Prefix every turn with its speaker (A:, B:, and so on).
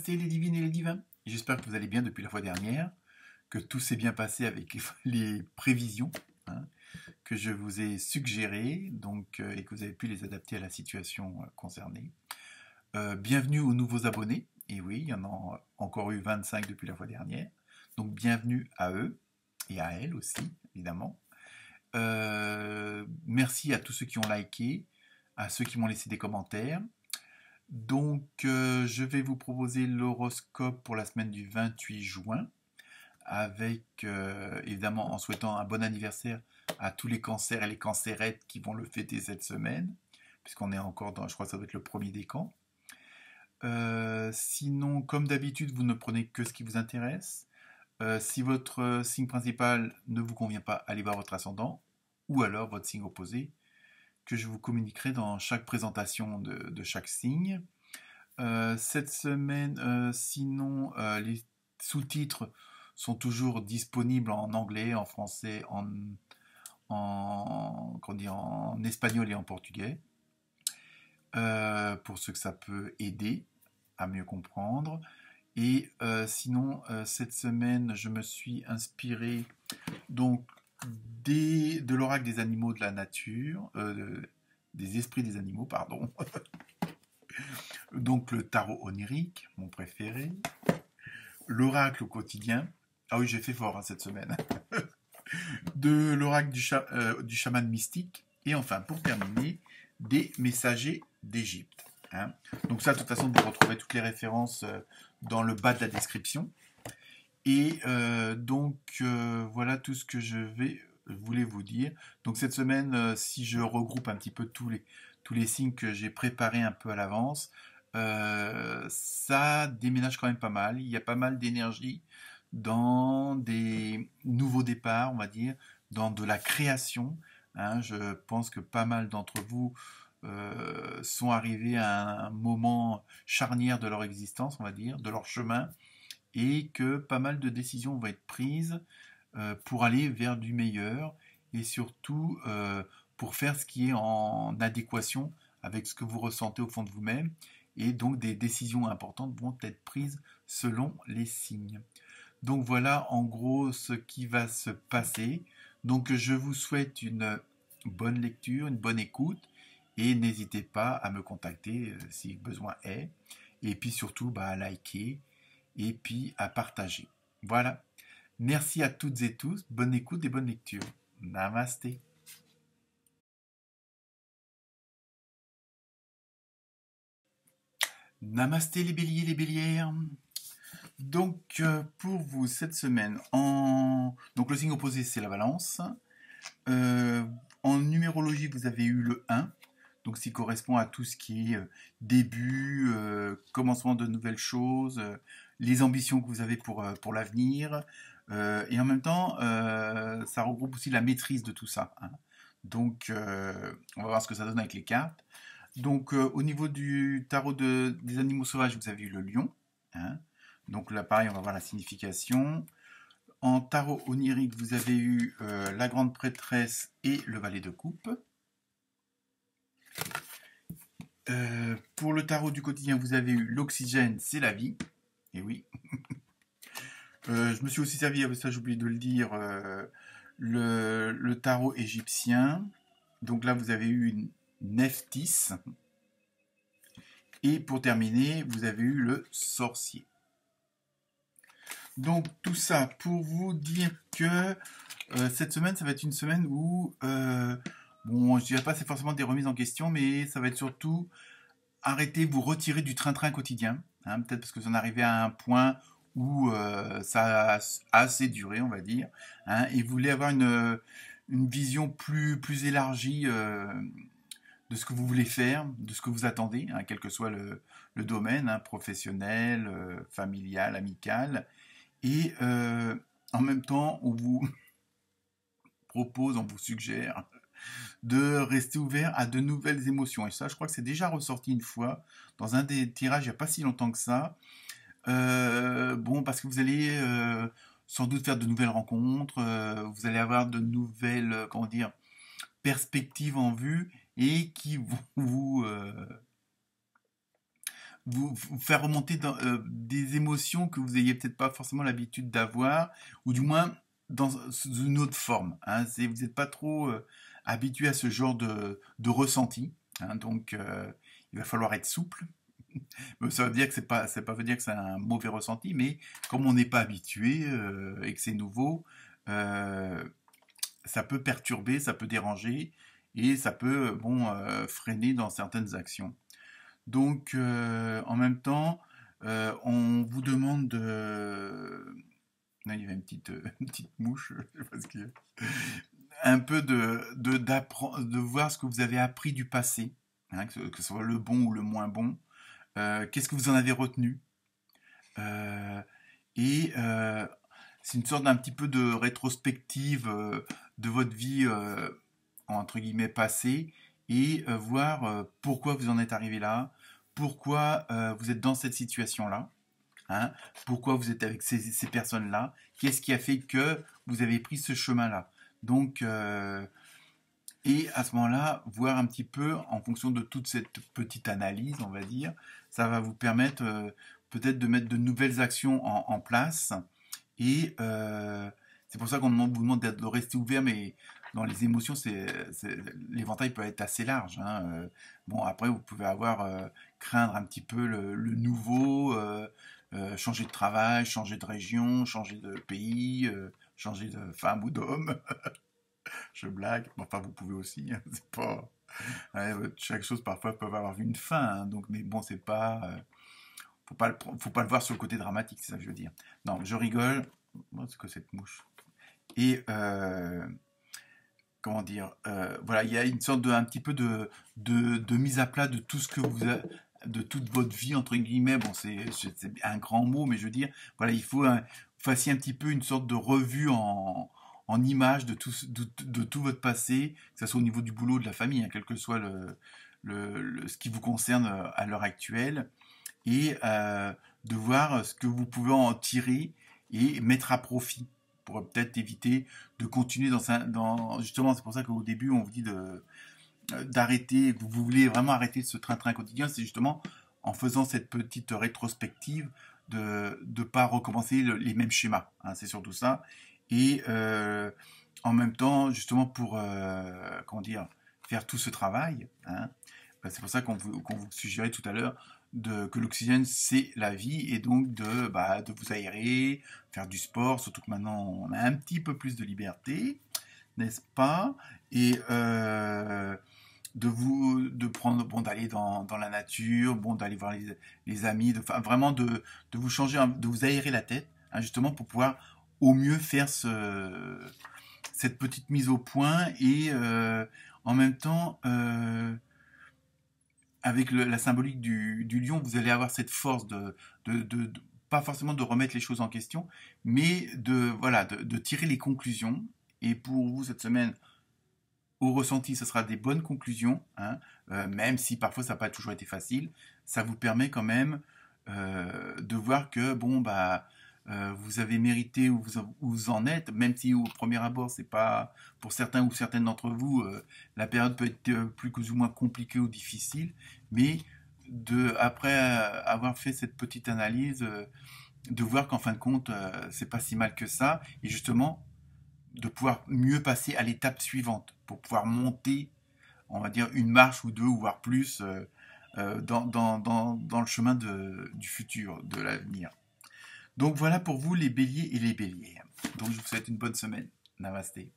A: Namasté les divines et les divins. J'espère que vous allez bien depuis la fois dernière, que tout s'est bien passé avec les prévisions hein, que je vous ai suggérées et que vous avez pu les adapter à la situation concernée. Bienvenue aux nouveaux abonnés. Et oui, il y en a encore eu 25 depuis la fois dernière. Donc bienvenue à eux et à elles aussi, évidemment. Merci à tous ceux qui ont liké, à ceux qui m'ont laissé des commentaires. Donc, je vais vous proposer l'horoscope pour la semaine du 28 juin, avec, évidemment, en souhaitant un bon anniversaire à tous les cancers et les cancérettes qui vont le fêter cette semaine, puisqu'on est encore dans, je crois que ça doit être le premier décan. Sinon, comme d'habitude, vous ne prenez que ce qui vous intéresse. Si votre signe principal ne vous convient pas, allez voir votre ascendant, ou alors votre signe opposé, que je vous communiquerai dans chaque présentation de chaque signe. Cette semaine, sinon, les sous-titres sont toujours disponibles en anglais, en français, en espagnol et en portugais, pour ceux que ça peut aider à mieux comprendre. Et sinon, cette semaine, je me suis inspiré donc de l'oracle des animaux de la nature, des esprits des animaux, pardon. Donc le tarot onirique, mon préféré. L'oracle au quotidien. Ah oui, j'ai fait fort cette semaine. De l'oracle du chaman mystique. Et enfin, pour terminer, des messagers d'Égypte. Hein. Donc ça, de toute façon, vous retrouverez toutes les références dans le bas de la description. Et voilà tout ce que je voulais vous dire. Donc cette semaine, si je regroupe un petit peu tous les signes que j'ai préparés un peu à l'avance, ça déménage quand même pas mal. Il y a pas mal d'énergie dans des nouveaux départs, on va dire, dans de la création. Hein. Je pense que pas mal d'entre vous sont arrivés à un moment charnière de leur existence, on va dire, de leur chemin, et que pas mal de décisions vont être prises pour aller vers du meilleur et surtout pour faire ce qui est en adéquation avec ce que vous ressentez au fond de vous-même. Et donc des décisions importantes vont être prises selon les signes. Donc voilà en gros ce qui va se passer. Donc je vous souhaite une bonne lecture, une bonne écoute et n'hésitez pas à me contacter si besoin est. Et puis surtout à liker et puis à partager. Voilà. Merci à toutes et tous. Bonne écoute et bonne lecture. Namasté. Namasté les béliers, les bélières. Donc pour vous cette semaine, donc le signe opposé c'est la balance. En numérologie vous avez eu le 1, donc ce qui correspond à tout ce qui est début, commencement de nouvelles choses, les ambitions que vous avez pour l'avenir, et en même temps ça regroupe aussi la maîtrise de tout ça. Hein. Donc on va voir ce que ça donne avec les cartes. Donc au niveau du tarot des animaux sauvages, vous avez eu le lion. Hein. Donc là pareil, on va voir la signification. En tarot onirique, vous avez eu la grande prêtresse et le valet de coupe. Pour le tarot du quotidien, vous avez eu l'oxygène, c'est la vie. Et oui. Je me suis aussi servi, avec ça j'ai oublié de le dire, le tarot égyptien. Donc là, vous avez eu une Nephthys. Et pour terminer, vous avez eu le sorcier. Donc tout ça pour vous dire que cette semaine, ça va être une semaine où, bon, je dirais pas c'est forcément des remises en question, mais ça va être surtout arrêter, vous retirer du train-train quotidien. Hein, peut-être parce que vous en arrivez à un point où ça a assez duré, on va dire, hein, et vous voulez avoir une vision plus élargie de ce que vous voulez faire, de ce que vous attendez, hein, quel que soit le domaine, hein, professionnel, familial, amical. Et en même temps, on vous propose, on vous suggère de rester ouvert à de nouvelles émotions. Et ça, je crois que c'est déjà ressorti une fois dans un des tirages il n'y a pas si longtemps que ça. Bon, parce que vous allez sans doute faire de nouvelles rencontres, vous allez avoir de nouvelles, comment dire, perspectives en vue et qui vont vous faire remonter des émotions que vous n'ayez peut-être pas forcément l'habitude d'avoir, ou du moins sous une autre forme. Hein. Vous n'êtes pas trop habitué à ce genre de ressenti. Hein. Donc, il va falloir être souple. Ça veut dire que c'est pas veut dire que c'est un mauvais ressenti, mais comme on n'est pas habitué et que c'est nouveau, euh, ça peut perturber, ça peut déranger et ça peut bon freiner dans certaines actions. Donc en même temps, on vous demande de là, il y avait une petite mouche, je sais pas ce qu'il y a. Un peu de voir ce que vous avez appris du passé, hein, que ce soit le bon ou le moins bon. Qu'est-ce que vous en avez retenu? Euh, et c'est une sorte d'un petit peu de rétrospective de votre vie entre guillemets passée et voir pourquoi vous en êtes arrivé là, pourquoi vous êtes dans cette situation-là, hein, pourquoi vous êtes avec ces personnes-là, qu'est-ce qui a fait que vous avez pris ce chemin-là. Donc, et à ce moment-là, voir un petit peu en fonction de toute cette petite analyse, on va dire, ça va vous permettre peut-être de mettre de nouvelles actions en place. Et c'est pour ça qu'on vous demande de rester ouvert, mais dans les émotions, l'éventail peut être assez large. Hein. Bon, après, vous pouvez craindre un petit peu le nouveau, changer de travail, changer de région, changer de pays, changer de femme ou d'homme. Je blague. Bon, enfin, vous pouvez aussi. Hein, c'est pas. Ouais, chaque chose parfois peut avoir une fin. Hein, donc, mais bon, c'est pas. Faut pas le voir sur le côté dramatique, c'est ça que je veux dire. Non, je rigole. Moi, c'est que cette mouche. Et comment dire, voilà, il y a une sorte un petit peu de mise à plat de tout ce que de toute votre vie entre guillemets. Bon, c'est un grand mot, mais je veux dire, voilà, il faut vous fassiez un petit peu une sorte de revue en images de tout votre passé, que ce soit au niveau du boulot, de la famille, hein, quel que soit ce qui vous concerne à l'heure actuelle, et de voir ce que vous pouvez en tirer et mettre à profit pour peut-être éviter de continuer justement, c'est pour ça qu'au début on vous dit d'arrêter, que vous voulez vraiment arrêter ce train-train quotidien, c'est justement en faisant cette petite rétrospective de ne pas recommencer les mêmes schémas, hein, c'est surtout ça. Et en même temps, justement pour comment dire, faire tout ce travail, hein, c'est pour ça qu'on vous suggérait tout à l'heure que l'oxygène c'est la vie et donc de vous aérer, faire du sport, surtout que maintenant on a un petit peu plus de liberté, n'est-ce pas? Et de prendre bon d'aller dans la nature, bon d'aller voir les amis, vraiment de vous changer, de vous aérer la tête, hein, justement pour pouvoir au mieux faire cette petite mise au point et en même temps avec la symbolique du lion, vous allez avoir cette force pas forcément de remettre les choses en question, mais voilà, de tirer les conclusions. Et pour vous, cette semaine, au ressenti, ce sera des bonnes conclusions, hein, même si parfois ça n'a pas toujours été facile. Ça vous permet quand même de voir que, bon, bah, vous avez mérité où vous en êtes, même si au premier abord, c'est pas, pour certains ou certaines d'entre vous, la période peut être plus ou moins compliquée ou difficile, mais après avoir fait cette petite analyse, de voir qu'en fin de compte, c'est pas si mal que ça, et justement, de pouvoir mieux passer à l'étape suivante, pour pouvoir monter, on va dire, une marche ou deux, ou voire plus, dans le chemin du futur, de l'avenir. Donc voilà pour vous les béliers et les béliers. Donc je vous souhaite une bonne semaine. Namasté.